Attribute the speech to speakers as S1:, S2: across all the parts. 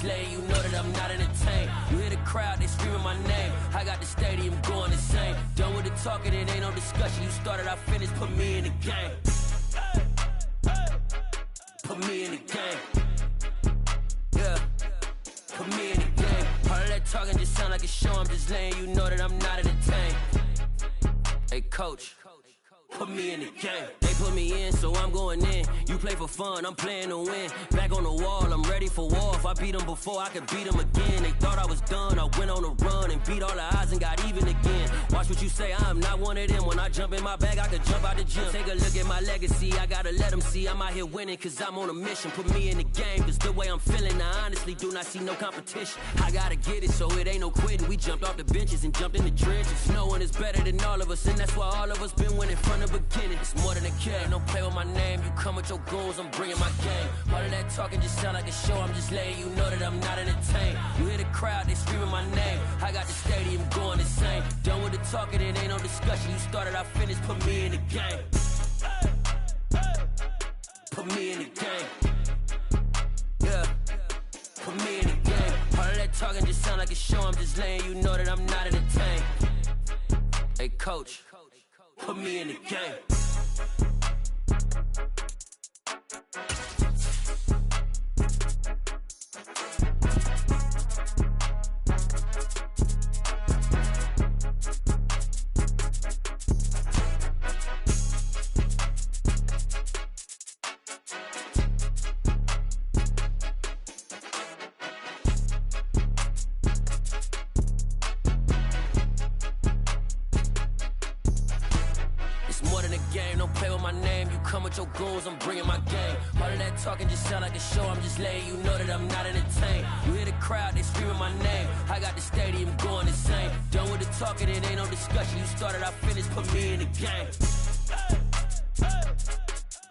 S1: You know that I'm not entertained. You hear the crowd, they screaming my name. I got the stadium going insane. Done with the talking, it ain't no discussion. You started, I finished, put me in the game. Put me in the game. Yeah, put me in the game. All of that talking just sound like a show. I'm just letting you know that I'm not entertained. Hey, coach, put me in the game. They put me in, so I'm going in. You play for fun, I'm playing to win. Back on the wall, I'm ready for war. If I beat them before, I could beat them again. They thought I was done, I went on a run and beat all the odds and got even again. Watch what you say, I'm not one of them. When I jump in my bag, I could jump out the gym. Take a look at my legacy, I gotta let them see I'm out here winning, cause I'm on a mission. Put me in the game, cause the way I'm feeling, I honestly do not see no competition. I gotta get it, so it ain't no quitting. We jumped off the benches and jumped in the trenches. No one is better than all of us, and that's why all of us been winning from the beginning. It's more than a kid, don't play with my name. You come with your goons, I'm bringing my game. All of that talking just sound like a show. I'm just letting you know that I'm not entertained. You hear the crowd, they screaming my name. I got the stadium going insane. Done with the talking, it ain't no discussion. You started, I finished, put me in the game. Put me in the game. Yeah, put me in the game. All of that talking just sound like a show. I'm just letting you know that I'm not entertained. Hey, coach, put me in the game. Your goals, I'm bringing my game. All of that talking just sound like a show. I'm just letting you know that I'm not entertained. You hear the crowd, they screaming my name. I got the stadium going insane. Done with the talking, it ain't no discussion. You started, I finished, put me in the game.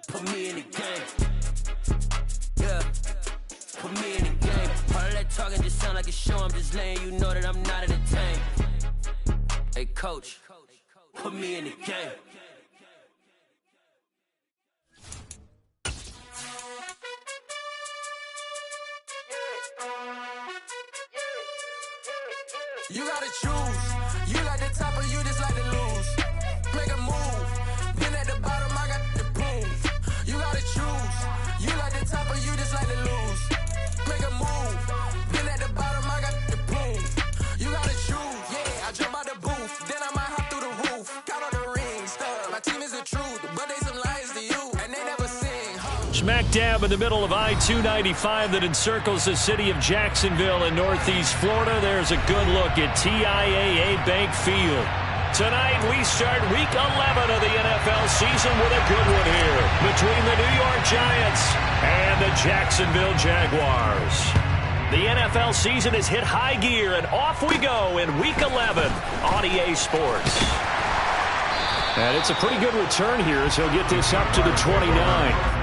S1: Put me in the game. Yeah, put me in the game. All of that talking just sound like a show. I'm just letting you know that I'm not entertained. Hey, coach, put me in the game.
S2: You gotta choose. You like the top or you just like to lose. Make a move. Been at the bottom, I got the proof. You gotta choose. You like the top or you just like to lose. Make a move. Been at the bottom, I got the proof. You gotta choose. Yeah, I jump out the booth. Then I might hop through the roof. Count on the rings. Stuff. My team is the truth, but they some liars to you. And they never sing.
S3: Smack dab in the middle of I-295 that encircles the city of Jacksonville in northeast Florida. There's a good look at TIAA Bank Field. Tonight we start week 11 of the NFL season with a good one here between the New York Giants and the Jacksonville Jaguars. The NFL season has hit high gear, and off we go in week 11 on EA Sports. And it's a pretty good return here as he'll get this up to the 29.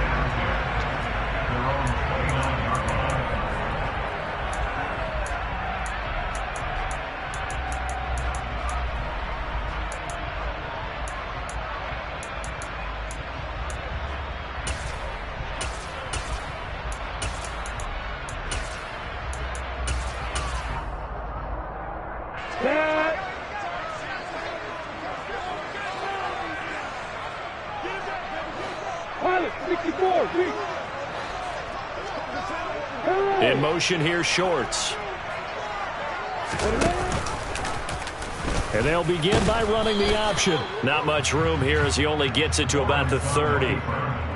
S3: In motion here, Shorts. And they'll begin by running the option. Not much room here as he only gets it to about the 30.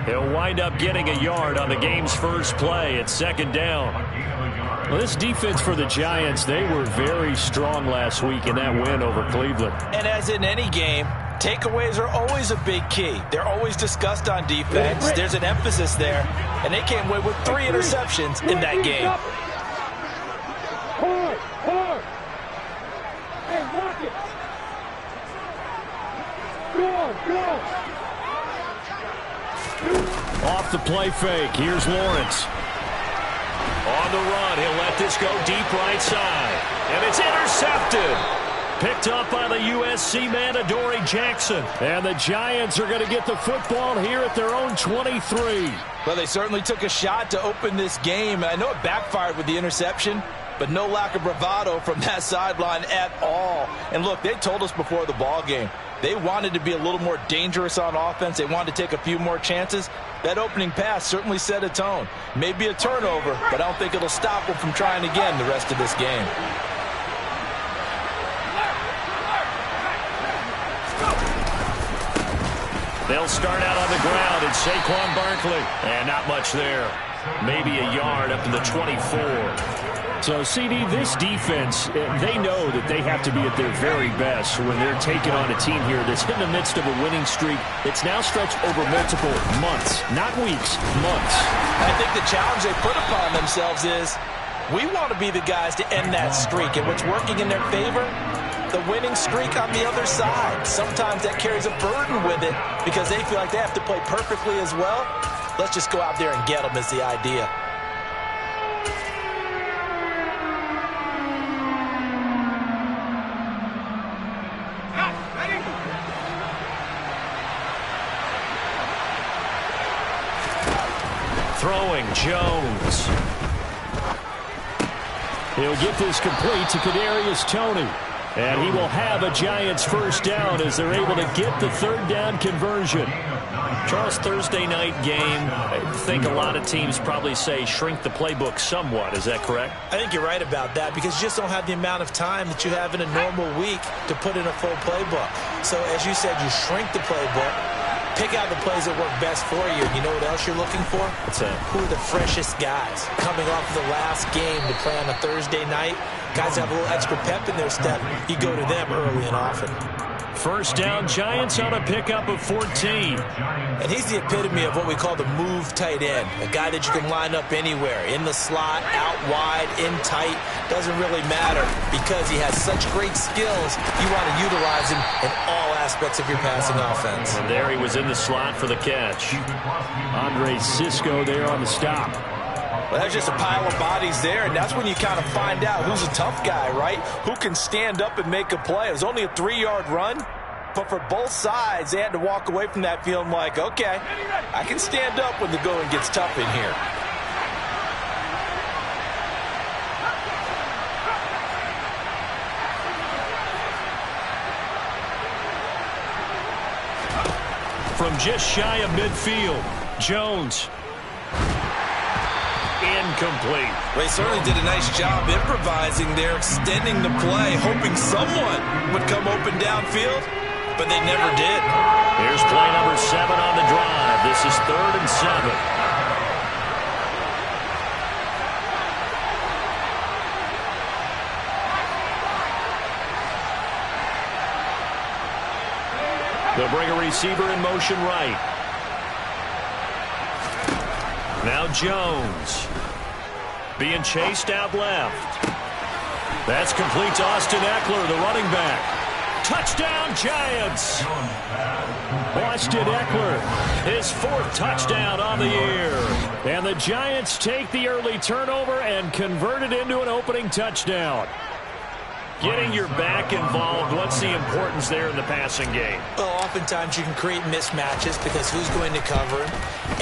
S3: He'll wind up getting a yard on the game's first play. It's second down. Well, this defense for the Giants, they were very strong last week in that win over Cleveland.
S4: And as in any game, takeaways are always a big key. They're always discussed on defense. There's an emphasis there, and they came away with 3 interceptions in that game.
S3: Off the play fake, here's Lawrence. On the run, he'll let this go deep right side. And it's intercepted. Picked up by the USC man, Adoree Jackson. And the Giants are going to get the football here at their own 23.
S4: Well, they certainly took a shot to open this game. I know it backfired with the interception, but no lack of bravado from that sideline at all. And look, they told us before the ball game, they wanted to be a little more dangerous on offense. They wanted to take a few more chances. That opening pass certainly set a tone. Maybe a turnover, but I don't think it'll stop them from trying again the rest of this game.
S3: They'll start out on the ground. It's Saquon Barkley. And not much there. Maybe a yard up to the 24. So, CD, this defense, they know that they have to be at their very best when they're taking on a team here that's in the midst of a winning streak that's now stretched over multiple months, not weeks, months.
S4: I think the challenge they put upon themselves is we want to be the guys to end that streak. And what's working in their favor? The winning streak on the other side. Sometimes that carries a burden with it because they feel like they have to play perfectly as well. Let's just go out there and get them is the idea.
S3: Throwing, Jones. He'll get this complete to Kadarius Toney. And he will have a Giants first down as they're able to get the third down conversion. Charles, Thursday night game, I think a lot of teams probably say shrink the playbook somewhat. Is that correct?
S4: I think you're right about that because you just don't have the amount of time that you have in a normal week to put in a full playbook. So as you said, you shrink the playbook, pick out the plays that work best for you. You know what else you're looking for?
S3: What's that?
S4: Who are the freshest guys coming off the last game to play on a Thursday night? Guys have a little extra pep in their step. You go to them early and often.
S3: First down, Giants on a pickup of 14.
S4: And he's the epitome of what we call the move tight end. A guy that you can line up anywhere. In the slot, out wide, in tight. Doesn't really matter because he has such great skills. You want to utilize him in all aspects of your passing offense.
S3: And there he was in the slot for the catch. Andre Cisco there on the stop.
S4: Well, there's just a pile of bodies there, and that's when you kind of find out who's a tough guy, right? Who can stand up and make a play. It was only a 3-yard run, but for both sides, they had to walk away from that feeling like, okay, I can stand up when the going gets tough in here.
S3: From just shy of midfield, Jones. Incomplete.
S4: Well, he certainly did a nice job improvising there, extending the play, hoping someone would come open downfield, but they never did.
S3: Here's play number 7 on the drive. This is 3rd and 7. They'll bring a receiver in motion right. Now Jones. Being chased out left. That's complete to Austin Eckler, the running back. Touchdown, Giants! Austin Eckler, his 4th touchdown on the year. And the Giants take the early turnover and convert it into an opening touchdown. Getting your back involved, what's the importance there in the passing game?
S4: Well, oftentimes you can create mismatches because who's going to cover him?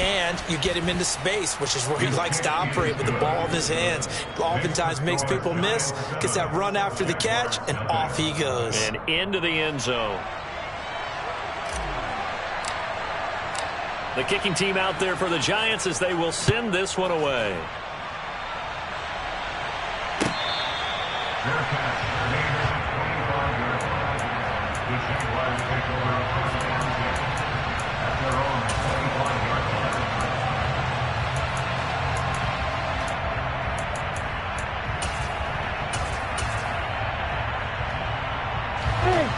S4: And you get him into space, which is where he likes to operate with the ball in his hands. Oftentimes makes people miss, gets that run after the catch, and off he goes.
S3: And into the end zone. The kicking team out there for the Giants as they will send this one away.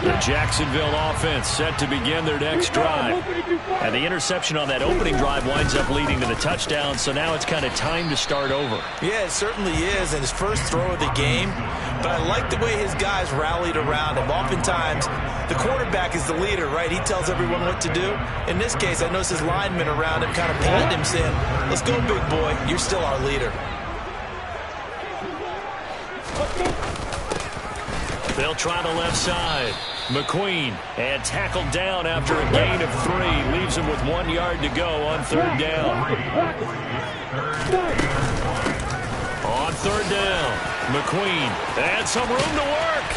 S3: The Jacksonville offense set to begin their next drive. And the interception on that opening drive winds up leading to the touchdown, so now it's kind of time to start over.
S4: Yeah, it certainly is, and his first throw of the game. But I like the way his guys rallied around him. Oftentimes, the quarterback is the leader, right? He tells everyone what to do. In this case, I noticed his linemen around him kind of patting him, saying, let's go, big boy. You're still our leader.
S3: They'll try the left side. McQueen, and tackled down after a gain of 3. Leaves him with 1 yard to go on 3rd down. On 3rd down, McQueen, and some room to work.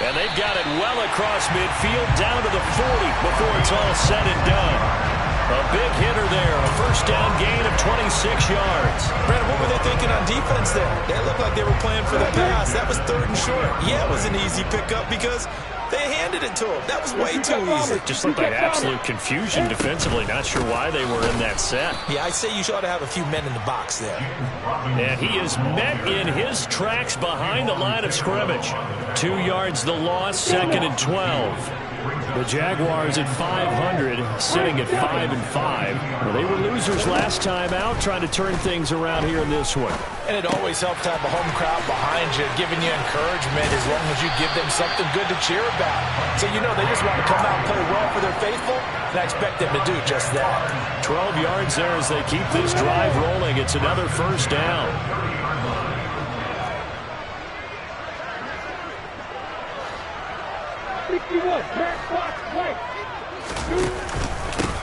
S3: And they've got it well across midfield, down to the 40 before it's all said and done. A big hitter there, a 1st down gain of 26 yards.
S4: Brandon, what were they thinking on defense there? They looked like they were playing for the pass. That was 3rd and short. Yeah, it was an easy pickup because they handed it to him. That was way too easy.
S3: Just looked like absolute confusion defensively. Not sure why they were in that set.
S4: Yeah, I'd say you ought to have a few men in the box there.
S3: And he is met in his tracks behind the line of scrimmage. 2 yards the loss, 2nd and 12. The Jaguars at 500, sitting at 5-5. Well, they were losers last time out, trying to turn things around here in this one.
S4: And it always helps to have a home crowd behind you, giving you encouragement as long as you give them something good to cheer about. So, you know, they just want to come out and play well for their faithful, and I expect them to do just that.
S3: 12 yards there as they keep this drive rolling. It's another 1st down.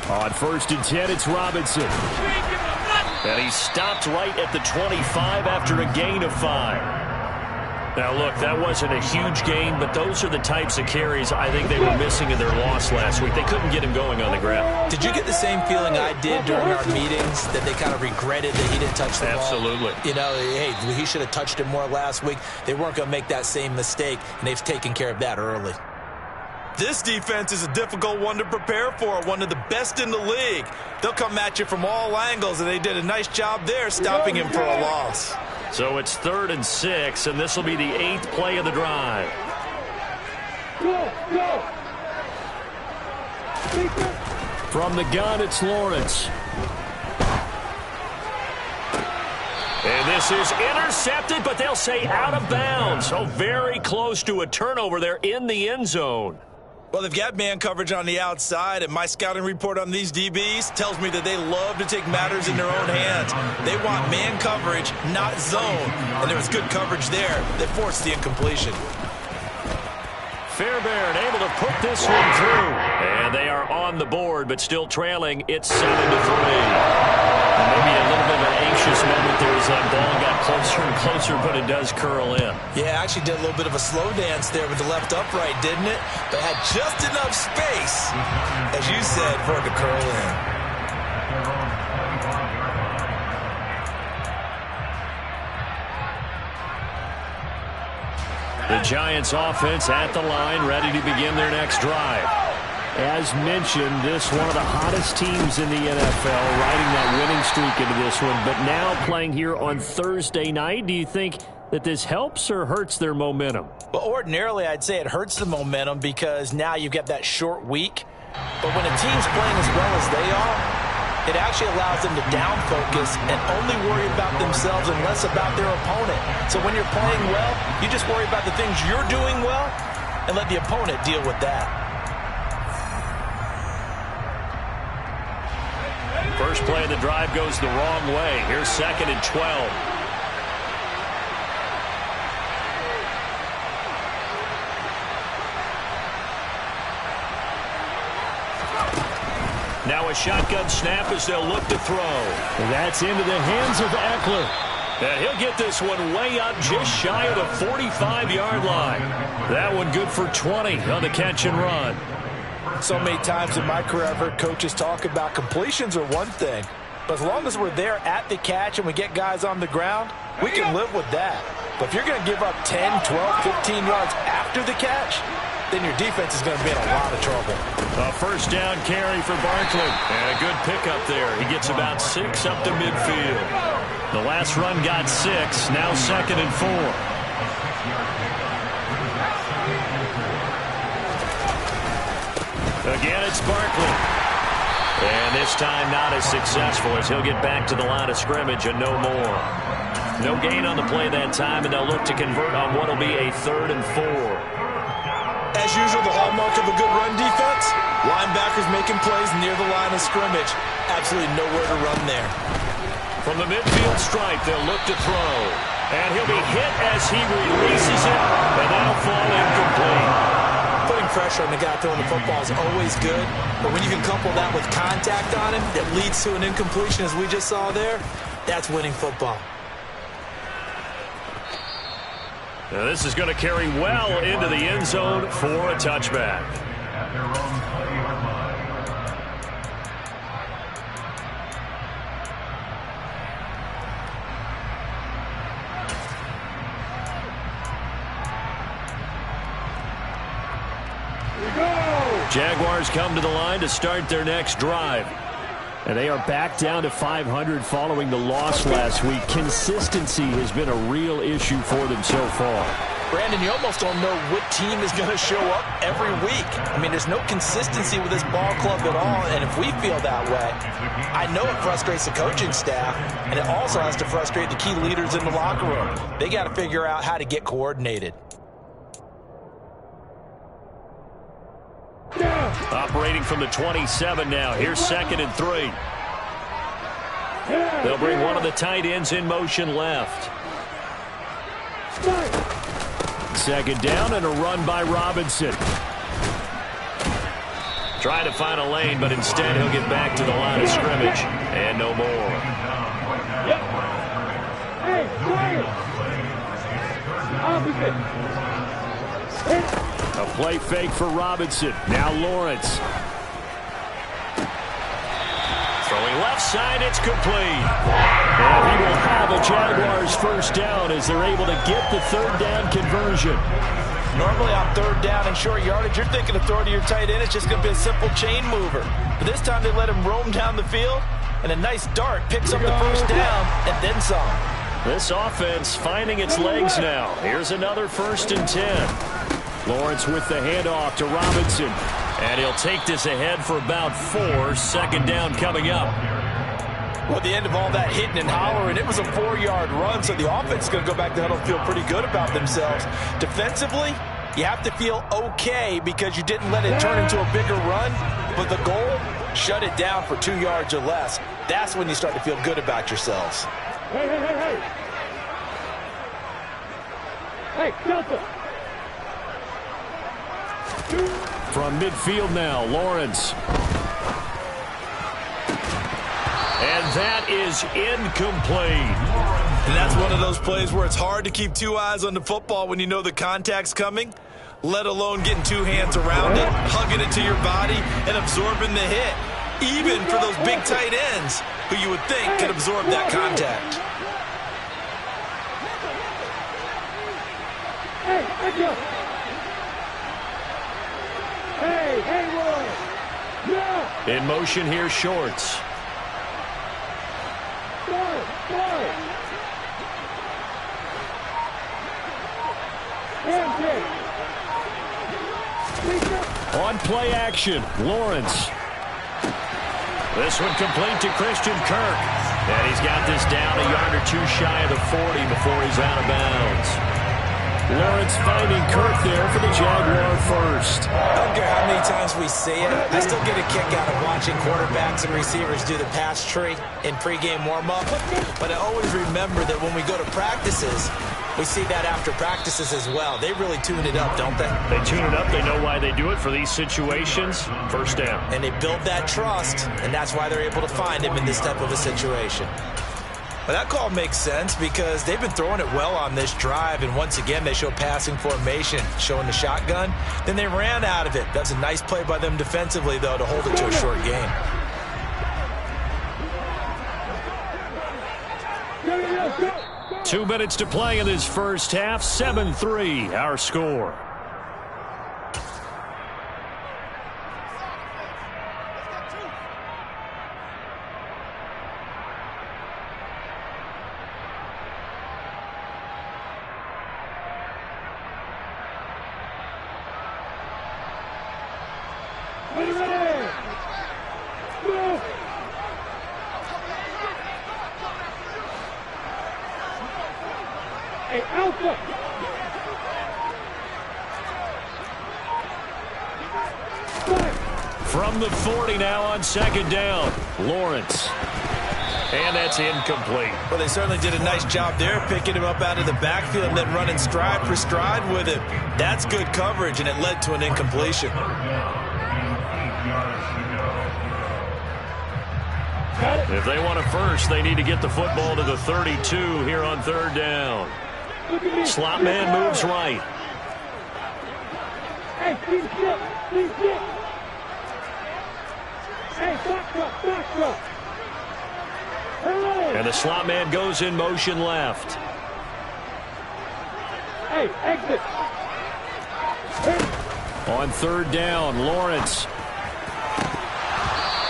S3: On 1st and 10, it's Robinson. And he stopped right at the 25 after a gain of 5. Now, look, that wasn't a huge gain, but those are the types of carries I think they were missing in their loss last week. They couldn't get him going on the ground.
S4: Did you get the same feeling I did during our meetings, that they kind of regretted that he didn't touch the ball?
S3: Absolutely.
S4: You know, hey, he should have touched it more last week. They weren't going to make that same mistake, and they've taken care of that early. This defense is a difficult one to prepare for, one of the best in the league. They'll come at you from all angles, and they did a nice job there stopping him for a loss.
S3: So it's 3rd and 6, and this will be the 8th play of the drive. From the gun, it's Lawrence. And this is intercepted, but they'll say out of bounds. So very close to a turnover there in the end zone.
S4: Well, they've got man coverage on the outside, and my scouting report on these DBs tells me that they love to take matters in their own hands. They want man coverage, not zone. And there was good coverage there that forced the incompletion.
S3: Fairbairn able to put this one through. And they are on the board, but still trailing. It's 7-3. And maybe a little bit of an anxious moment there as that ball got closer and closer, but it does curl in.
S4: Yeah, actually did a little bit of a slow dance there with the left upright, didn't it? But had just enough space, as you said, for it to curl in.
S3: The Giants offense at the line, ready to begin their next drive. As mentioned, this one of the hottest teams in the NFL, riding that winning streak into this one, but now playing here on Thursday night. Do you think that this helps or hurts their momentum?
S4: Well, ordinarily, I'd say it hurts the momentum because now you've got that short week. But when a team's playing as well as they are, it actually allows them to down focus and only worry about themselves and less about their opponent. So when you're playing well, you just worry about the things you're doing well and let the opponent deal with that.
S3: First play of the drive goes the wrong way. Here's 2nd and 12. Now a shotgun snap as they'll look to throw. And that's into the hands of Eckler. And he'll get this one way up just shy of the 45-yard line. That one good for 20 on the catch and run.
S4: So many times in my career I've heard coaches talk about completions are one thing, but as long as we're there at the catch and we get guys on the ground, we can live with that. But if you're going to give up 10, 12, 15 yards after the catch, then your defense is going to be in a lot of trouble.
S3: A 1st down carry for Barkley. And a good pickup there. He gets about 6 up to midfield. The last run got 6, now 2nd and 4. Again, it's Barkley. And this time not as successful as he'll get back to the line of scrimmage and no more. No gain on the play that time, and they'll look to convert on what will be a 3rd and 4.
S4: As usual, the hallmark of a good run defense, linebackers making plays near the line of scrimmage. Absolutely nowhere to run there.
S3: From the midfield stripe, they'll look to throw. And he'll be hit as he releases it, and that'll fall incomplete.
S4: Putting pressure on the guy throwing the football is always good, but when you can couple that with contact on him that leads to an incompletion, as we just saw there, that's winning football.
S3: Now this is going to carry well into the end zone for a touchback. Jaguars come to the line to start their next drive. And they are back down to 500 following the loss last week. Consistency has been a real issue for them so far.
S4: Brandon, you almost don't know what team is going to show up every week. I mean, there's no consistency with this ball club at all, and if we feel that way, I know it frustrates the coaching staff, and it also has to frustrate the key leaders in the locker room. They got to figure out how to get coordinated.
S3: Operating from the 27 now. Here's 2nd and 3. They'll bring one of the tight ends in motion left. 2nd down and a run by Robinson. Trying to find a lane, but instead he'll get back to the line of scrimmage. And no more. A play fake for Robinson. Now Lawrence. Throwing left side, it's complete. And he will have a Jaguars first down as they're able to get the 3rd down conversion.
S4: Normally on 3rd down and short yardage, you're thinking of throwing to your tight end. It's just going to be a simple chain mover. But this time they let him roam down the field, and a nice dart picks up the first down and then some.
S3: This offense finding its legs now. Here's another 1st and 10. Lawrence with the handoff to Robinson. And he'll take this ahead for about 4. 2nd down coming up.
S4: Well, at the end of all that hitting and hollering, it was a 4-yard run, so the offense is going to go back to huddle and feel pretty good about themselves. Defensively, you have to feel okay because you didn't let it turn into a bigger run, but the goal, shut it down for 2 yards or less. That's when you start to feel good about yourselves.
S5: Hey, Delta!
S3: From midfield now, Lawrence. And that is incomplete.
S4: And that's one of those plays where it's hard to keep 2 eyes on the football when you know the contact's coming, let alone getting 2 hands around it, hugging it to your body, and absorbing the hit. Even for those big tight ends who you would think could absorb that contact.
S5: Hey, let's go! Hey, Hayward! Yeah!
S3: In motion here, Shorts. On play action, Lawrence. This one complete to Christian Kirk. And he's got this down a yard or 2 shy of the 40 before he's out of bounds. Lawrence finding Kirk there for the Jaguar first.
S4: I don't care how many times we see it. I still get a kick out of watching quarterbacks and receivers do the pass tree in pregame warm-up. But I always remember that when we go to practices, we see that after practices as well. They really tune it up, don't they?
S3: They tune it up. They know why they do it for these situations. First down.
S4: And they build that trust, and that's why they're able to find him in this type of a situation. But that call makes sense because they've been throwing it well on this drive, and once again they show passing formation, showing the shotgun. Then they ran out of it. That's a nice play by them defensively, though, to hold it to a short game.
S3: 2 minutes to play in this first half. 7-3, our score.
S5: Hey, Alpha!
S3: From the 40 now on 2nd down, Lawrence. And that's incomplete.
S4: Well, they certainly did a nice job there, picking him up out of the backfield and then running stride for stride with him. That's good coverage, and it led to an incompletion.
S3: If they want a first, they need to get the football to the 32 here on third down. Slot man moves right.
S5: Hey, see six. Hey, back up. Hey.
S3: And the slot man goes in motion left.
S5: Hey, exit. Hey.
S3: On third down, Lawrence.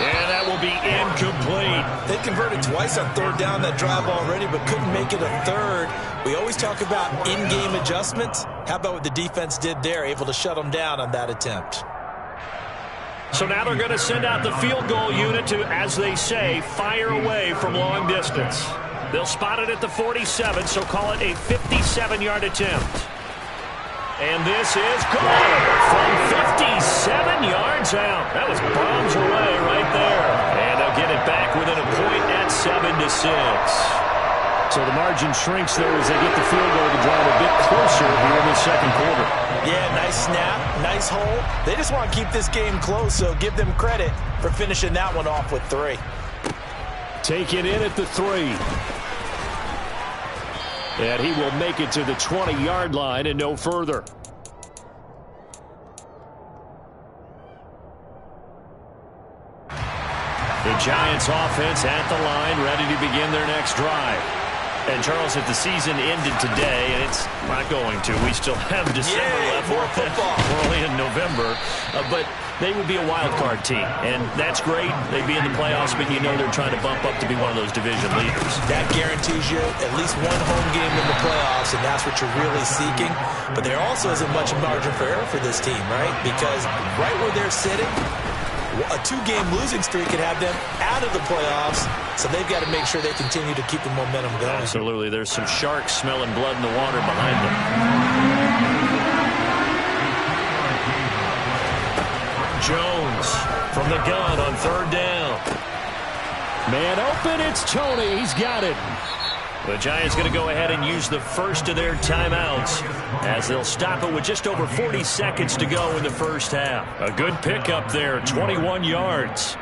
S3: And that will be incomplete.
S4: They converted twice on third down that drive already, but couldn't make it a third. We always talk about in-game adjustments. How about what the defense did there, able to shut them down on that attempt?
S3: So now they're going to send out the field goal unit to, as they say, fire away from long distance. They'll spot it at the 47, so call it a 57-yard attempt. And this is good from 57 yards out. That was bombs away right there. And they'll get it back within a point at 7-6. So the margin shrinks there as they get the field goal to drive a bit closer here in the second quarter.
S4: Yeah, nice snap, nice hole. They just want to keep this game close, so give them credit for finishing that one off with 3.
S3: Take it in at the 3. And he will make it to the 20-yard line and no further. The Giants offense at the line, ready to begin their next drive. And, Charles, if the season ended today, and it's not going to, we still have December left.
S4: More football.
S3: We're only in November. But they would be a wild card team, and that's great. They'd be in the playoffs, but you know they're trying to bump up to be one of those division leaders.
S4: That guarantees you at least one home game in the playoffs, and that's what you're really seeking. But there also isn't much margin for error for this team, right? Because right where they're sitting, a 2-game losing streak could have them out of the playoffs, so they've got to make sure they continue to keep the momentum going.
S3: Absolutely. There's some sharks smelling blood in the water behind them. Jones from the gun on third down. Man open, it's Tony. He's got it. The Giants going to go ahead and use the first of their timeouts as they'll stop it with just over 40 seconds to go in the first half. A good pickup there, 21 yards.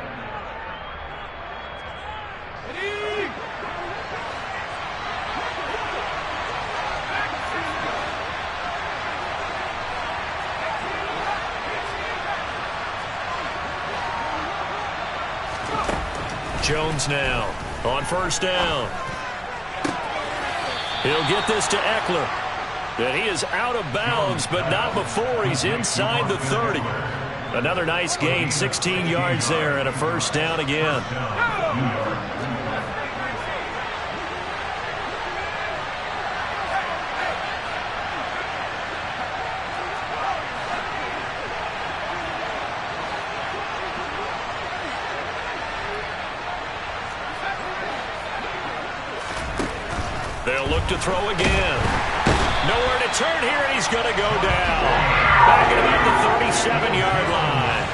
S3: Jones now on first down. He'll get this to Eckler. And he is out of bounds, but not before he's inside the 30. Another nice gain, 16 yards there, and a first down again. They'll look to throw again. Nowhere to turn here, and he's going to go down. Back at about the 37-yard line.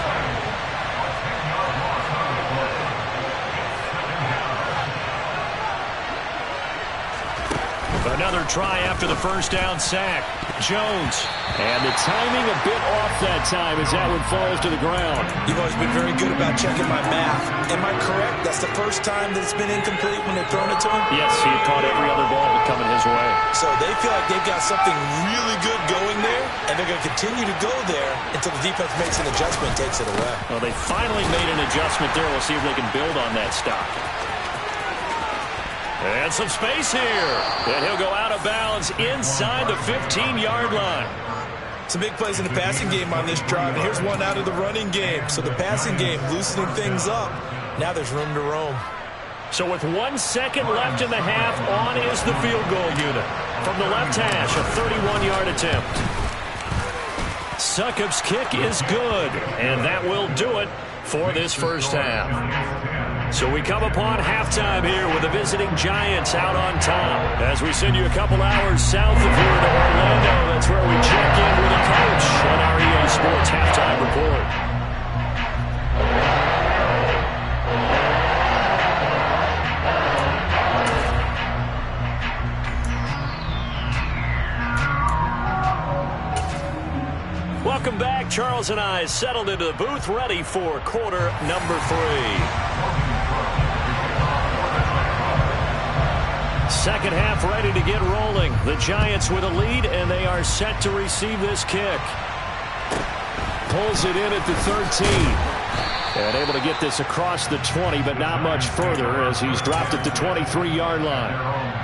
S3: Another try after the first down sack. Jones. And the timing a bit off that time as that one falls to the ground.
S4: You've always been very good about checking my math. Am I correct? That's the first time that it's been incomplete when they've thrown it to him?
S3: Yes, he had caught every other ball coming his way.
S4: So they feel like they've got something really good going there, and they're going to continue to go there until the defense makes an adjustment and takes it away.
S3: Well, they finally made an adjustment there. We'll see if they can build on that stop. And some space here. And he'll go out of bounds inside the 15-yard line.
S4: Some big plays in the passing game on this drive, and here's one out of the running game. So the passing game loosening things up. Now there's room to roam.
S3: So with 1 second left in the half, on is the field goal unit. From the left hash, a 31-yard attempt. Succop's kick is good, and that will do it for this first half. So we come upon halftime here with the visiting Giants out on top. As we send you a couple hours south of here to Orlando, that's where we check in with the coach on our EA Sports Halftime Report. Welcome back. Charles and I settled into the booth, ready for quarter number 3. Second half ready to get rolling. The Giants with a lead, and they are set to receive this kick. Pulls it in at the 13. And able to get this across the 20, but not much further as he's dropped at the 23-yard line.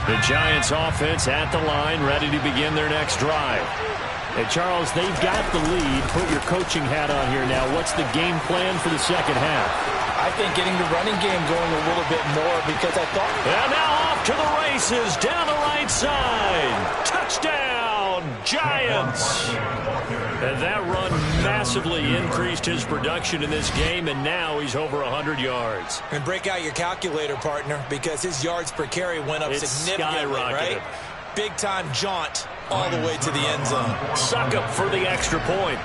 S3: The Giants offense at the line, ready to begin their next drive. And Charles, they've got the lead. Put your coaching hat on here now. What's the game plan for the second half?
S4: I think getting the running game going a little bit more because I thought...
S3: And now off to the races, down the right side. Touchdown, Giants! And that run massively increased his production in this game, and now he's over 100 yards.
S6: And break out your calculator, partner, because his yards per carry went up significantly, right? Big-time jaunt all the way to the end zone.
S3: Suck up for the extra point.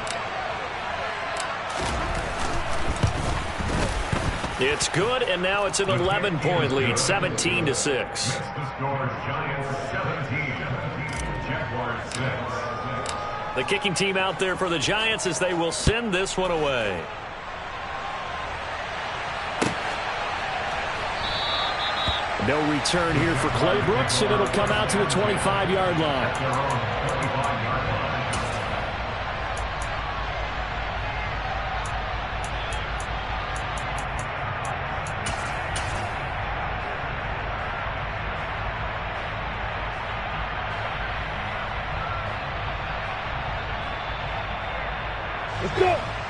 S3: It's good, and now it's an 11-point lead, 17-6. The kicking team out there for the Giants as they will send this one away. No return here for Clay Brooks, and it'll come out to the 25-yard line.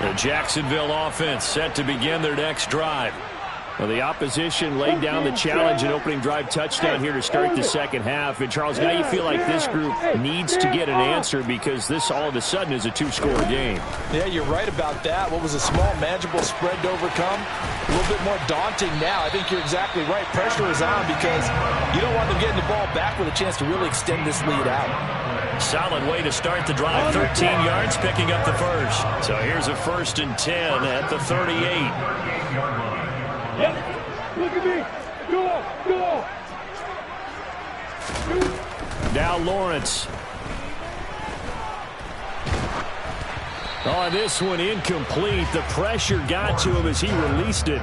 S3: The Jacksonville offense set to begin their next drive. Well, the opposition laid down the challenge and opening drive touchdown here to start the second half. And, Charles, now you feel like this group needs to get an answer because this all of a sudden is a two-score game.
S4: Yeah, you're right about that. What was a small, manageable spread to overcome? A little bit more daunting now. I think you're exactly right. Pressure is on because you don't want them getting the ball back with a chance to really extend this lead out.
S3: Solid way to start the drive. 13 yards, picking up the first. So here's a 1st and 10 at the 38.
S5: Yep. Look at me. Go.
S3: Now Lawrence. Oh, this one incomplete. The pressure got to him as he released it.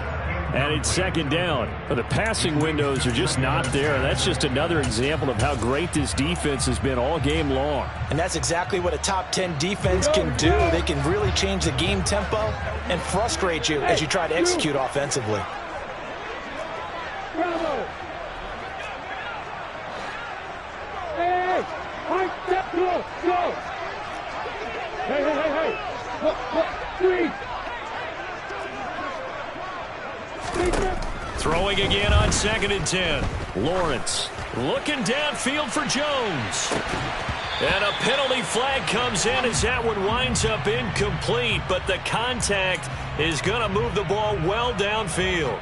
S3: And it's second down. But the passing windows are just not there. That's just another example of how great this defense has been all game long.
S4: And that's exactly what a top 10 defense can do. They can really change the game tempo and frustrate you as you try to execute offensively.
S5: Bravo. Hey, high step, go. Hey. Three.
S3: Throwing again on 2nd and 10. Lawrence looking downfield for Jones. And a penalty flag comes in as that one winds up incomplete, but the contact is going to move the ball well downfield.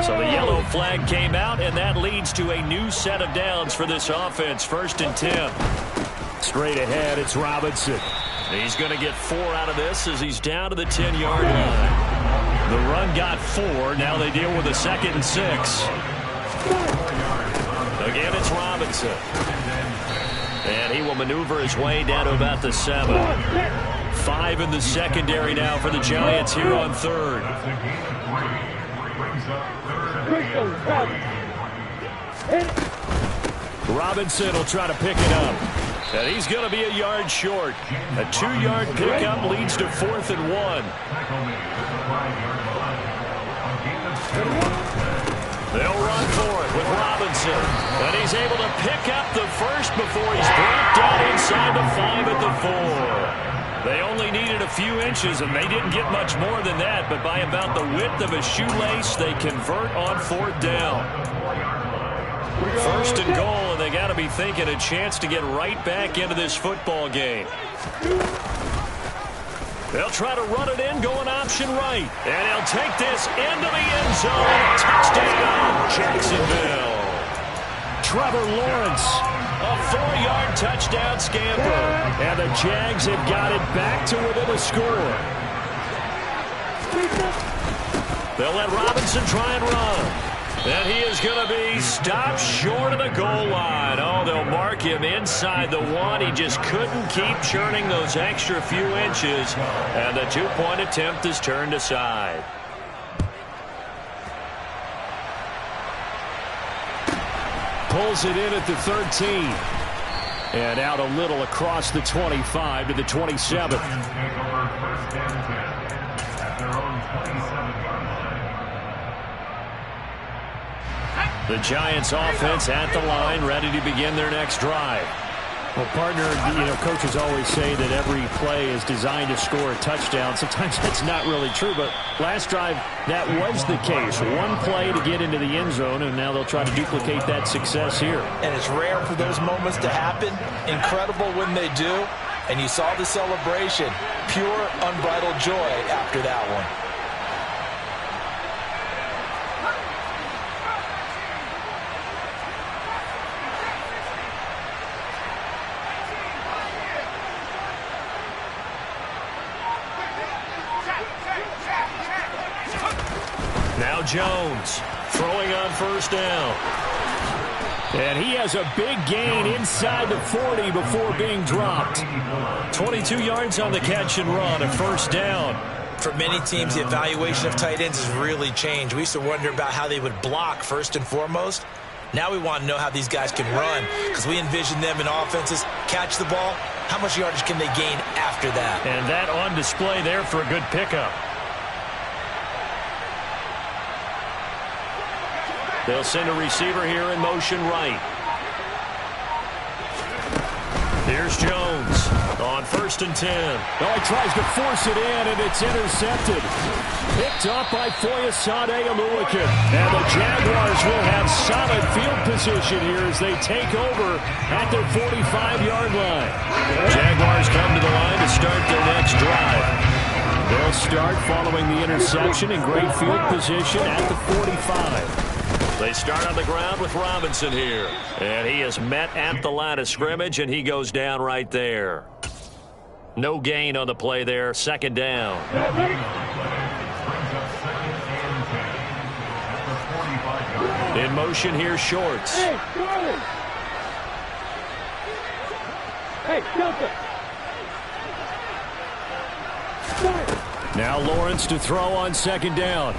S3: So the yellow flag came out, and that leads to a new set of downs for this offense. 1st and 10. Straight ahead, it's Robinson. He's going to get 4 out of this as he's down to the 10-yard line. The run got 4. Now they deal with a 2nd and 6. Again, it's Robinson. And he will maneuver his way down to about the 7. 5 in the secondary now for the Giants here on 3rd. Robinson will try to pick it up. And he's going to be a yard short. A 2-yard pickup leads to 4th and 1. They'll run for it with Robinson. And he's able to pick up the first before he's brought down inside the 5 at the 4. They only needed a few inches, and they didn't get much more than that. But by about the width of a shoelace, they convert on 4th down. 1st and goal, and they got to be thinking a chance to get right back into this football game. They'll try to run it in, going option right. And he'll take this into the end zone. Touchdown, Jacksonville. Trevor Lawrence, a 4-yard touchdown scamper. And the Jags have got it back to within a score. They'll let Robinson try and run. And he is going to be stopped short of the goal line. Oh, they'll mark him inside the one. He just couldn't keep churning those extra few inches. And the two-point attempt is turned aside. Pulls it in at the 13. And out a little across the 25 to the 27. The Giants offense at the line, ready to begin their next drive.
S7: Well, partner, coaches always say that every play is designed to score a touchdown. Sometimes that's not really true, but last drive, that was the case. One play to get into the end zone, and now they'll try to duplicate that success here.
S4: And it's rare for those moments to happen. Incredible when they do. And you saw the celebration. Pure, unbridled joy after that one.
S3: Now Jones throwing on first down.
S7: And he has a big gain inside the 40 before being dropped.
S3: 22 yards on the catch and run, a first down.
S6: For many teams, the evaluation of tight ends has really changed. We used to wonder about how they would block first and foremost. Now we want to know how these guys can run, because we envision them in offenses catch the ball. How much yardage can they gain after that?
S3: And that on display there for a good pickup. They'll send a receiver here in motion right. Here's Jones on first and 10.
S7: Oh, he tries to force it in, and it's intercepted. Picked up by Foyesade Oluokun. And the Jaguars will have solid field position here as they take over at their 45-yard line.
S3: Jaguars come to the line to start their next drive.
S7: They'll start following the interception in great field position at the 45.
S3: They start on the ground with Robinson here. And he is met at the line of scrimmage, and he goes down right there. No gain on the play there. Second down. In motion here, Shorts.
S5: Hey, Charlie! Hey, Delta!
S7: Now Lawrence to throw on second down.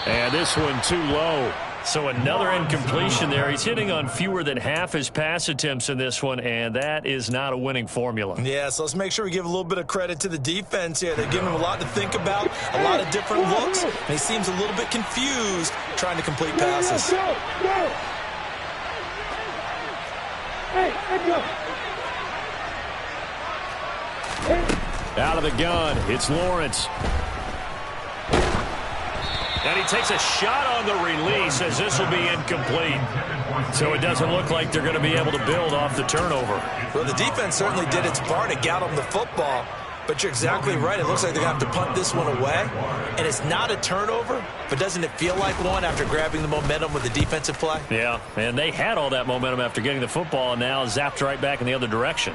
S7: And this one too low.
S3: So another incompletion there. He's hitting on fewer than half his pass attempts in this one, and that is not a winning formula.
S6: Yeah, so let's make sure we give a little bit of credit to the defense here. They're giving him a lot to think about, a lot of different looks, and he seems a little bit confused trying to complete passes.
S5: Go! Hey, go!
S7: Out of the gun, it's Lawrence.
S3: And he takes a shot on the release as this will be incomplete. So it doesn't look like they're going to be able to build off the turnover.
S6: Well, the defense certainly did its part to get them the football. But you're exactly right. It looks like they're going to have to punt this one away. And it's not a turnover, but doesn't it feel like one after grabbing the momentum with the defensive play?
S3: Yeah, and they had all that momentum after getting the football and now zapped right back in the other direction.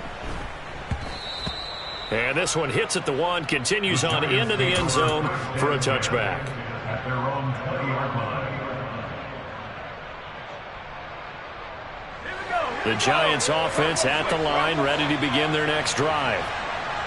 S3: And this one hits at the one, continues on into the end zone for a touchback.
S8: At their own 20-yard line.
S3: The Giants offense at the line, ready to begin their next drive.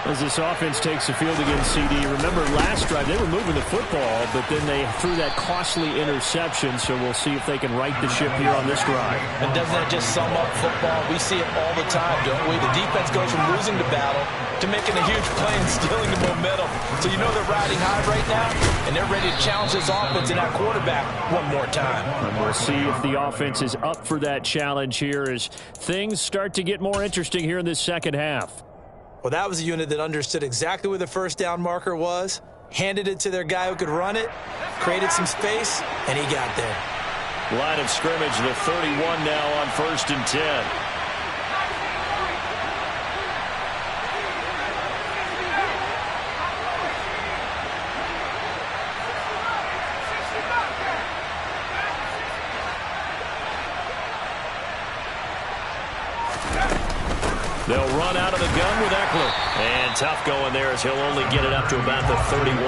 S7: As this offense takes the field against CD, remember last drive they were moving the football, but then they threw that costly interception, so we'll see if they can right the ship here on this drive.
S4: And doesn't that just sum up football? We see it all the time, don't we? The defense goes from losing the battle to making a huge play and stealing the momentum. So you know they're riding high right now, and they're ready to challenge this offense and that quarterback one more time.
S7: And we'll see if the offense is up for that challenge here as things start to get more interesting here in this second half.
S6: Well, that was a unit that understood exactly where the first down marker was, handed it to their guy who could run it, created some space, and he got there.
S3: Line of scrimmage, the 31 now on first and 10. They'll run run out of the gun with Eckler. And tough going there as he'll only get it up to about the 31.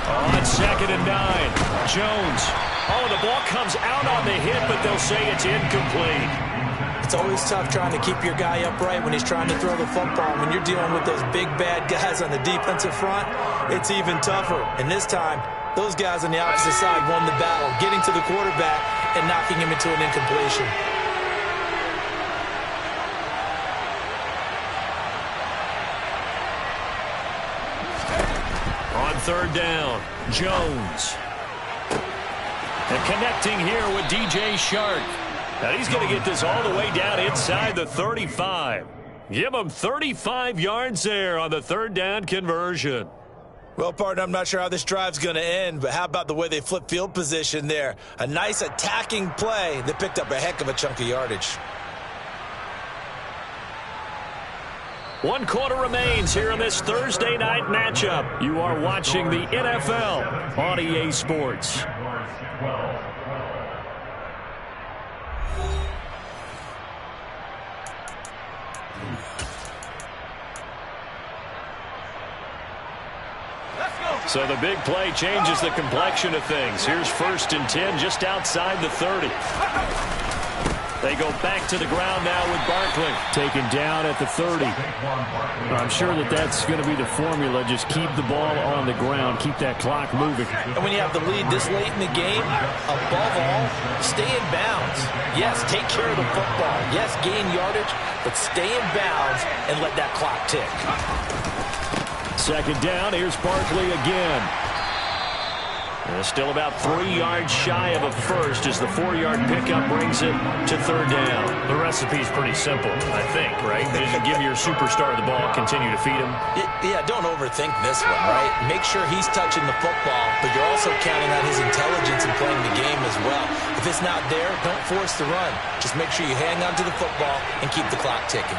S3: On 2nd and 9, Jones. Oh, the ball comes out on the hit, but they'll say it's incomplete.
S6: It's always tough trying to keep your guy upright when he's trying to throw the football. When you're dealing with those big, bad guys on the defensive front, it's even tougher. And this time, those guys on the opposite side won the battle, getting to the quarterback and knocking him into an incompletion.
S3: On 3rd down, Jones. And connecting here with DJ Shark. And he's going to get this all the way down inside the 35. Give him 35 yards there on the 3rd down conversion.
S6: Well, partner, I'm not sure how this drive's going to end, but how about the way they flip field position there? A nice attacking play that picked up a heck of a chunk of yardage.
S3: 1 quarter remains here in this Thursday night matchup. You are watching the NFL on EA Sports. So the big play changes the complexion of things. Here's 1st and 10 just outside the 30. They go back to the ground now with Barkley.
S7: Taken down at the 30. I'm sure that's going to be the formula. Just keep the ball on the ground. Keep that clock moving.
S6: And when you have the lead this late in the game, above all, stay in bounds. Yes, take care of the football. Yes, gain yardage, but stay in bounds and let that clock tick.
S3: 2nd down, here's Barkley again. And still about 3 yards shy of a first as the 4-yard pickup brings it to 3rd down. The recipe's pretty simple, I think, right? Just give your superstar the ball, continue to feed him.
S6: Yeah, don't overthink this one, right? Make sure he's touching the football, but you're also counting on his intelligence in playing the game as well. If it's not there, don't force the run. Just make sure you hang on to the football and keep the clock ticking.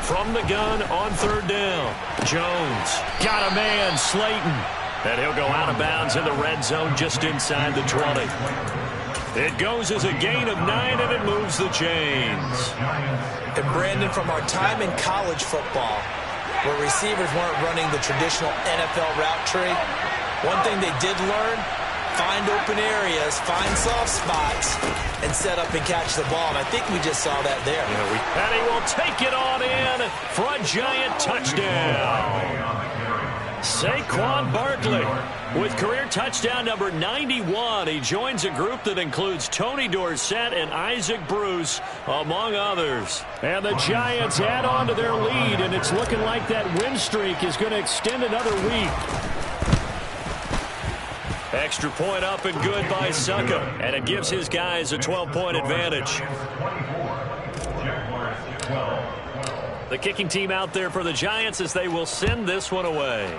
S3: From the gun on 3rd down, Jones got a man, Slayton. And he'll go out of bounds in the red zone just inside the 20. It goes as a gain of 9, and it moves the chains.
S6: And Brandon, from our time in college football, where receivers weren't running the traditional NFL route tree, one thing they did learn, find open areas, find soft spots, and set up and catch the ball. And I think we just saw that there.
S3: And he will take it on in for a giant touchdown. Saquon Barkley with career touchdown number 91. He joins a group that includes Tony Dorsett and Isaac Bruce, among others. And the Giants add on to their lead, and it's looking like that win streak is going to extend another week. Extra point up and good by Succa, and it gives his guys a 12-point advantage. The kicking team out there for the Giants as they will send this one away.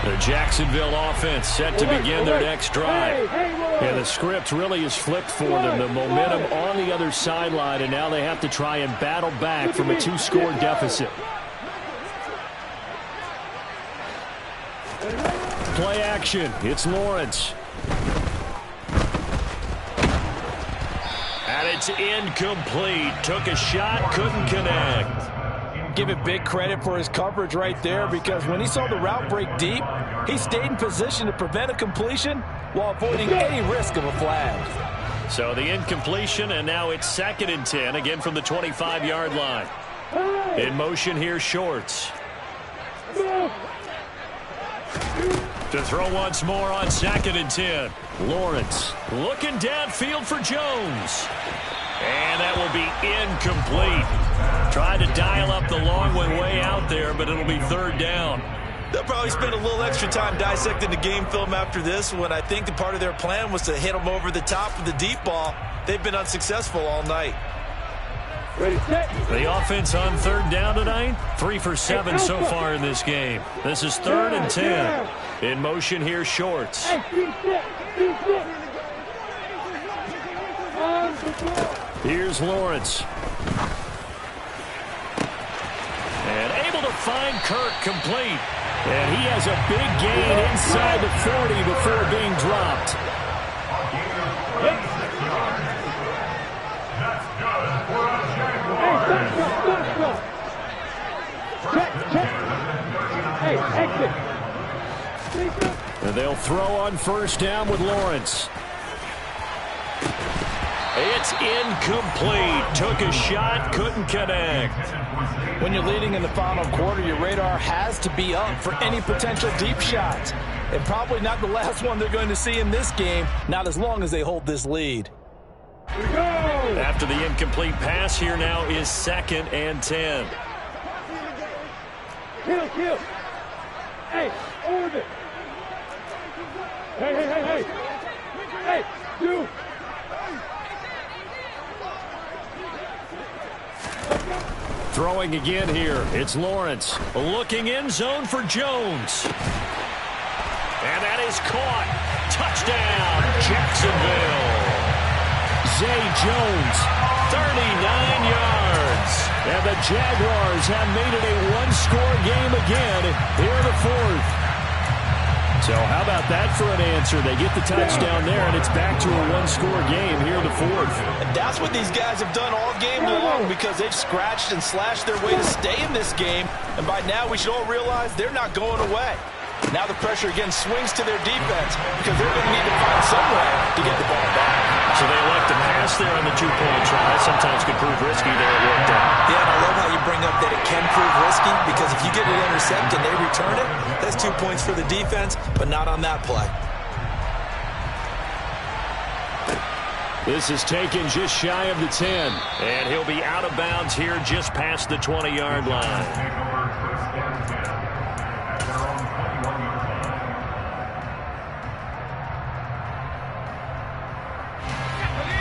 S3: The Jacksonville offense set to begin their next drive. And the script really is flipped for them. The momentum on the other sideline, and now they have to try and battle back from a 2-score deficit. Play action. It's Lawrence. And it's incomplete. Took a shot, couldn't connect.
S4: Give it big credit for his coverage right there, because when he saw the route break deep, he stayed in position to prevent a completion while avoiding any risk of a flag.
S3: So the incompletion, and now it's 2nd and 10, again from the 25-yard line. In motion here, Shorts. To throw once more on 2nd and 10. Lawrence looking downfield for Jones. And that will be incomplete. Tried to dial up the long one way out there, but it'll be 3rd down.
S6: They'll probably spend a little extra time dissecting the game film after this one. I think the part of their plan was to hit them over the top with the deep ball. They've been unsuccessful all night.
S5: Ready, set.
S3: The offense on third down tonight, 3 for 7 so far in this game. This is 3rd and 10. In motion here, Shorts.
S5: Hey, be set. Be set.
S3: Here's Lawrence. And able to find Kirk complete. And he has a big gain inside the 40 before being dropped.
S5: Hey, exit.
S3: And they'll throw on first down with Lawrence. It's incomplete. Took a shot, couldn't connect.
S4: When you're leading in the final quarter, your radar has to be up for any potential deep shots. And probably not the last one they're going to see in this game, not as long as they hold this lead.
S5: Here we go.
S3: After the incomplete pass, here now is 2nd and 10.
S5: Kill. Hey, over it. Hey. Hey, you.
S3: Throwing again here. It's Lawrence. Looking in zone for Jones. And that is caught. Touchdown, Jacksonville. Zay Jones, 39 yards. And the Jaguars have made it a one-score game again here in the 4th. So how about that for an answer? They get the touchdown there, and it's back to a one-score game here in the 4th.
S4: And that's what these guys have done all game long because they've scratched and slashed their way to stay in this game. And by now, we should all realize they're not going away. Now the pressure again swings to their defense because they're going to need to find somewhere to get the ball back.
S3: So they elect to pass there on the two-point try. Sometimes could prove risky there. It worked out.
S6: Yeah, and I love how you bring up that it can prove risky because if you get it intercepted and they return it, that's 2 points for the defense, but not on that play.
S3: This is taken just shy of the 10. And he'll be out of bounds here just past the 20-yard line.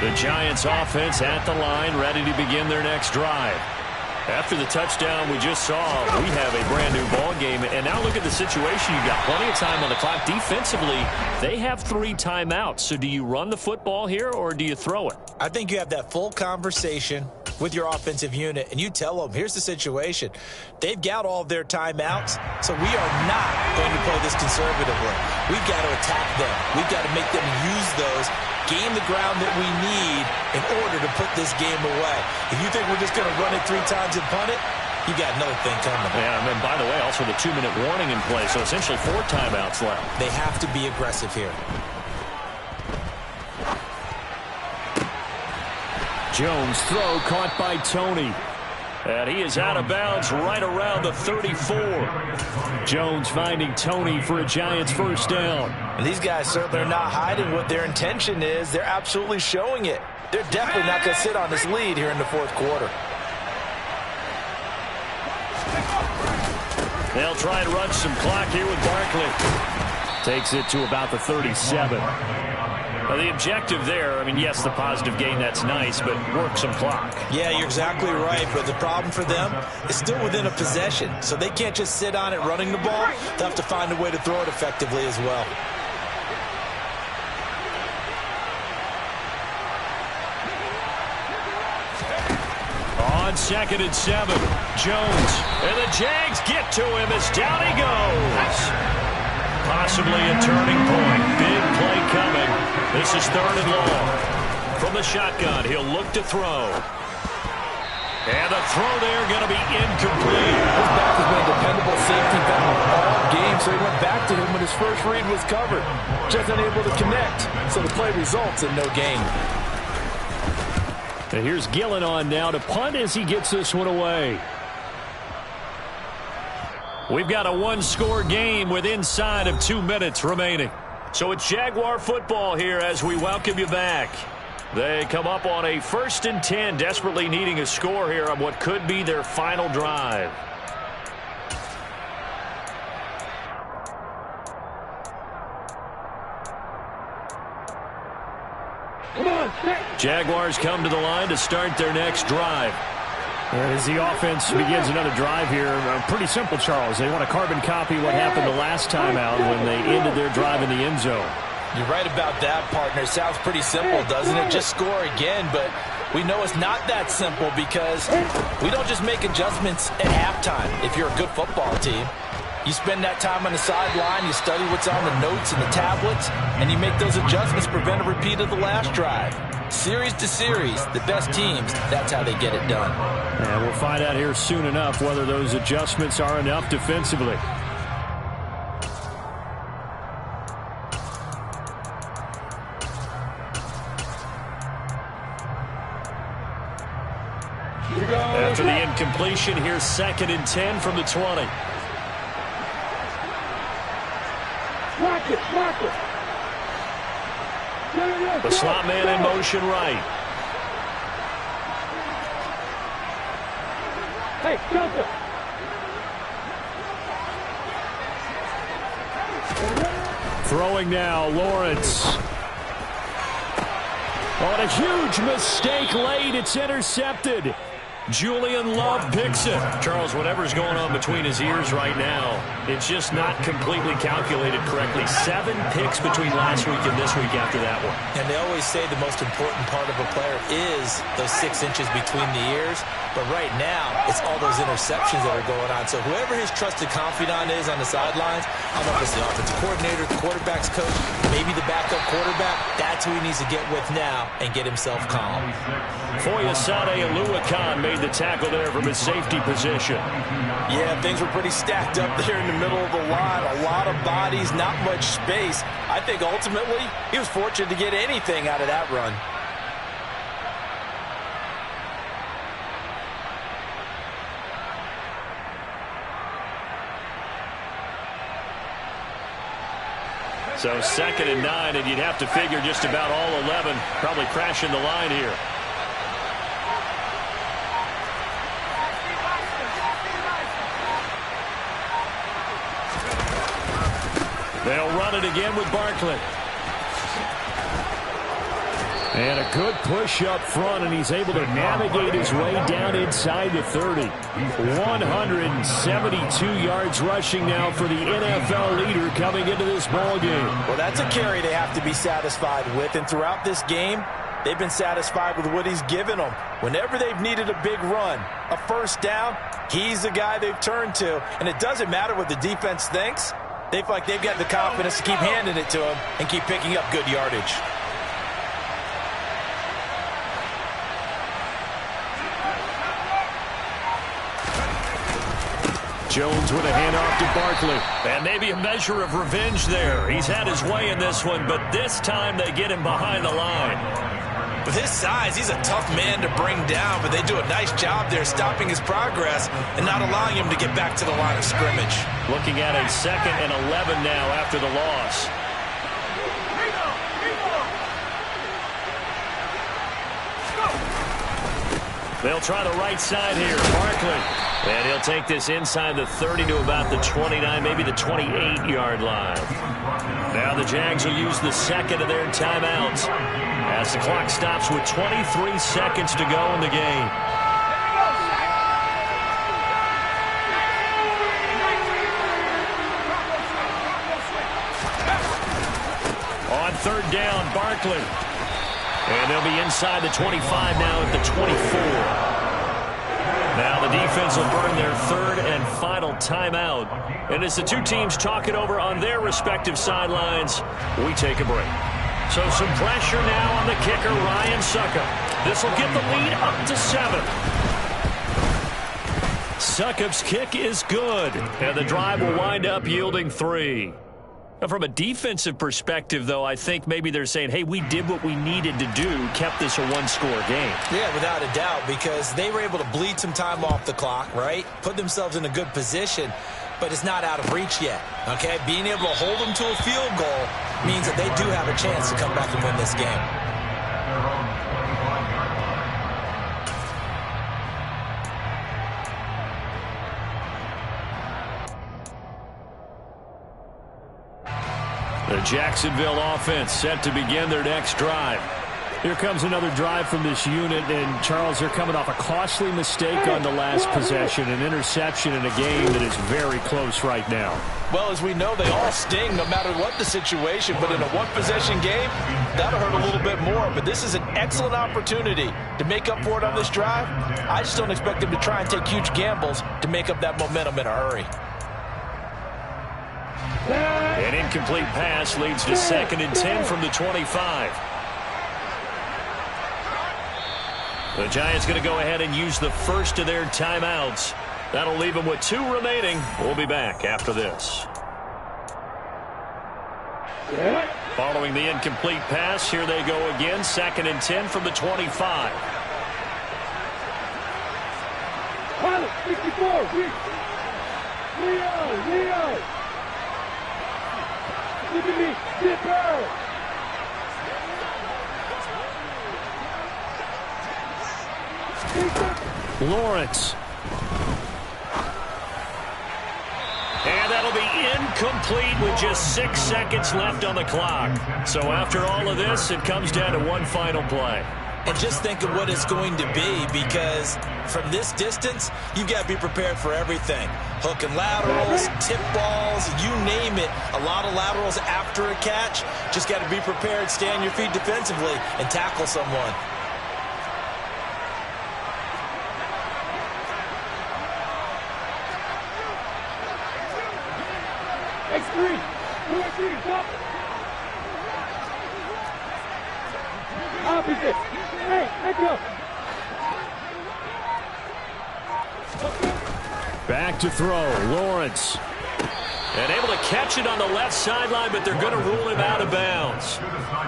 S3: The Giants offense at the line, ready to begin their next drive. After the touchdown we just saw, we have a brand-new ball game. And now look at the situation. You've got plenty of time on the clock. Defensively, they have 3 timeouts. So do you run the football here or do you throw it?
S6: I think you have that full conversation with your offensive unit, and you tell them, here's the situation. They've got all of their timeouts, so we are not going to play this conservatively. We've got to attack them. We've got to make them use those, gain the ground that we need in order to put this game away. If you think we're just going to run it 3 times and punt it, you got another thing coming.
S3: Yeah, and then, by the way, also the 2-minute warning in play, so essentially 4 timeouts left.
S6: They have to be aggressive here.
S3: Jones throw caught by Tony. And he is out of bounds right around the 34. Jones finding Tony for a Giants first down.
S6: And these guys certainly are not hiding what their intention is. They're absolutely showing it. They're definitely not going to sit on this lead here in the 4th quarter.
S3: They'll try and run some clock here with Barkley. Takes it to about the 37. Now, the objective there, I mean, yes, the positive gain, that's nice, but work some clock.
S6: Yeah, you're exactly right, but the problem for them is still within a possession, so they can't just sit on it running the ball. They'll have to find a way to throw it effectively as well.
S3: On 2nd and 7, Jones, and the Jags get to him as down he goes. Possibly a turning point. Big play coming. This is 3rd and long. From the shotgun, he'll look to throw. And the throw there going to be incomplete.
S4: His back has been a dependable safety valve all game, so he went back to him when his first read was covered. Just unable to connect, so the play results in no gain.
S3: And here's Gillen on now to punt as he gets this one away. We've got a one-score game with inside of 2 minutes remaining. So it's Jaguar football here as we welcome you back. They come up on a 1st and 10, desperately needing a score here on what could be their final drive. Jaguars come to the line to start their next drive.
S7: As the offense begins another drive here, pretty simple, Charles. They want to carbon copy what happened the last time out when they ended their drive in the end zone.
S4: You're right about that, partner. Sounds pretty simple, doesn't it? Just score again, but we know it's not that simple because we don't just make adjustments at halftime if you're a good football team. You spend that time on the sideline, you study what's on the notes and the tablets, and you make those adjustments to prevent a repeat of the last drive. Series to series, the best teams, that's how they get it done.
S7: And we'll find out here soon enough whether those adjustments are enough defensively.
S3: After the incompletion, here's 2nd and 10 from the 20.
S5: Block it, block it.
S3: The slot man in motion right.
S5: Hey, jump it.
S7: Throwing now, Lawrence. On a huge mistake late, it's intercepted.
S3: Julian Love picks it. Charles, whatever's going on between his ears right now, it's just not completely calculated correctly. 7 picks between last week and this week after that one.
S4: And they always say the most important part of a player is those 6 inches between the ears. But right now, it's all those interceptions that are going on. So whoever his trusted confidant is on the sidelines, I don't know if it's the offensive coordinator, the quarterback's coach, maybe the backup quarterback, that's who he needs to get with now and get himself calm.
S3: Foyesade Oluwakan made the tackle there from his safety position.
S4: Yeah, things were pretty stacked up there in the middle of the line. A lot of bodies, not much space. I think ultimately he was fortunate to get anything out of that run.
S3: So 2nd and 9, and you'd have to figure just about all 11 probably crashing the line here. They'll run it again with Barkley.
S7: And a good push up front, and he's able to navigate his way down inside the 30. 172 yards rushing now for the NFL leader coming into this ball game.
S4: Well, that's a carry they have to be satisfied with, and throughout this game, they've been satisfied with what he's given them. Whenever they've needed a big run, a first down, he's the guy they've turned to. And it doesn't matter what the defense thinks. They feel like they've got the confidence to keep handing it to him and keep picking up good yardage.
S3: Jones with a handoff to Barkley. And maybe a measure of revenge there. He's had his way in this one, but this time they get him behind the line.
S6: With his size, he's a tough man to bring down, but they do a nice job there stopping his progress and not allowing him to get back to the line of scrimmage.
S3: Looking at a 2nd and 11 now after the loss. They'll try the right side here. Barkley. And he'll take this inside the 30 to about the 29, maybe the 28-yard line. Now the Jags will use the 2nd of their timeouts as the clock stops with 23 seconds to go in the game. On 3rd down, Barkley. And they'll be inside the 25 now at the 24. Now the defense will burn their 3rd and final timeout. And as the two teams talk it over on their respective sidelines, we take a break. So some pressure now on the kicker, Ryan Succop. This will get the lead up to 7. Succop's kick is good, and the drive will wind up yielding 3. Now, from a defensive perspective, though, I think maybe they're saying, hey, we did what we needed to do, kept this a one-score game.
S6: Yeah, without a doubt, because they were able to bleed some time off the clock, right? Put themselves in a good position, but it's not out of reach yet, okay? Being able to hold them to a field goal means that they do have a chance to come back and win this game.
S3: The Jacksonville offense set to begin their next drive.
S7: Here comes another drive from this unit, and Charles, they're coming off a costly mistake on the last possession, an interception in a game that is very close right now.
S4: Well, as we know, they all sting no matter what the situation, but in a one-possession game, that'll hurt a little bit more. But this is an excellent opportunity to make up for it on this drive. I just don't expect them to try and take huge gambles to make up that momentum in a hurry.
S3: An incomplete pass leads to 2nd and 10 from the 25. The Giants going to go ahead and use the first of their timeouts. That'll leave them with 2 remaining. We'll be back after this. Following the incomplete pass, here they go again. 2nd and 10 from the 25.
S5: Pilot, 64, Leo. Look at me, sit down.
S7: Lawrence.
S3: And that'll be incomplete with just 6 seconds left on the clock. So after all of this, it comes down to one final play.
S6: And just think of what it's going to be, because from this distance, you've got to be prepared for everything. Hook and laterals, tip balls, you name it. A lot of laterals after a catch. Just got to be prepared, stay on your feet defensively, and tackle someone.
S5: X3, 2-3, stop. Opposite. Hey, let's go.
S7: Back to throw, Lawrence.
S3: And able to catch it on the left sideline, but they're going to rule him out of bounds.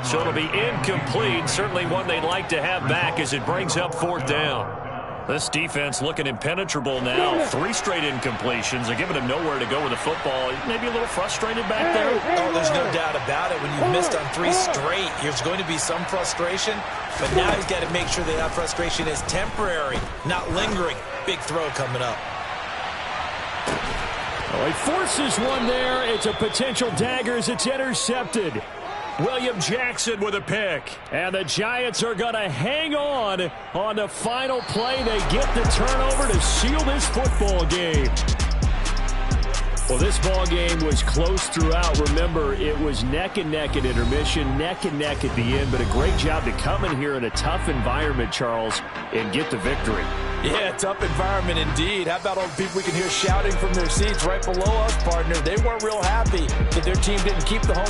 S3: So it'll be incomplete. Certainly one they'd like to have back as it brings up 4th down. This defense looking impenetrable now. 3 straight incompletions. They're giving him nowhere to go with the football. Maybe a little frustrated back there.
S6: Oh, there's no doubt about it. When you've missed on 3 straight, there's going to be some frustration. But now he's got to make sure that frustration is temporary, not lingering. Big throw coming up.
S7: Oh, he forces one there. It's a potential dagger as it's intercepted.
S3: William Jackson with a pick.
S7: And the Giants are going to hang on the final play. They get the turnover to seal this football game. Well, this ball game was close throughout. Remember, it was neck and neck at intermission, neck and neck at the end, but a great job to come in here in a tough environment, Charles, and get the victory.
S4: Yeah, tough environment indeed. How about all the people we can hear shouting from their seats right below us, partner? They weren't real happy that their team didn't keep the home